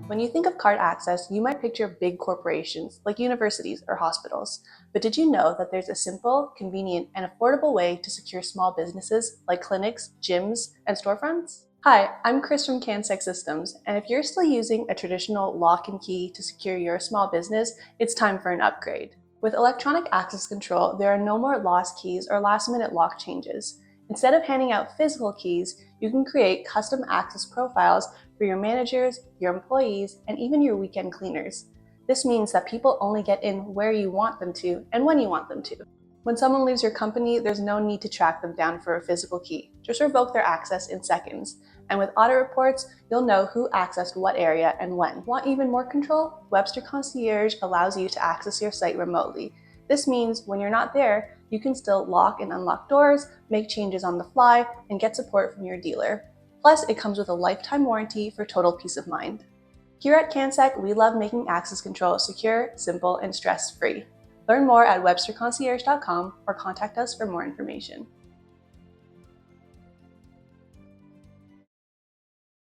When you think of card access, you might picture big corporations like universities or hospitals. But did you know that there's a simple, convenient, and affordable way to secure small businesses like clinics, gyms, and storefronts? Hi, I'm Chris from Cansec Systems, and if you're still using a traditional lock and key to secure your small business, it's time for an upgrade. With electronic access control, there are no more lost keys or last-minute lock changes. Instead of handing out physical keys, you can create custom access profiles for your managers, your employees, and even your weekend cleaners. This means that people only get in where you want them to and when you want them to. When someone leaves your company, there's no need to track them down for a physical key. Just revoke their access in seconds. And with audit reports, you'll know who accessed what area and when. Want even more control? Webster Concierge allows you to access your site remotely. This means when you're not there, you can still lock and unlock doors, make changes on the fly, and get support from your dealer. Plus, it comes with a lifetime warranty for total peace of mind. Here at Cansec, we love making access control secure, simple, and stress-free. Learn more at websterconcierge.com or contact us for more information.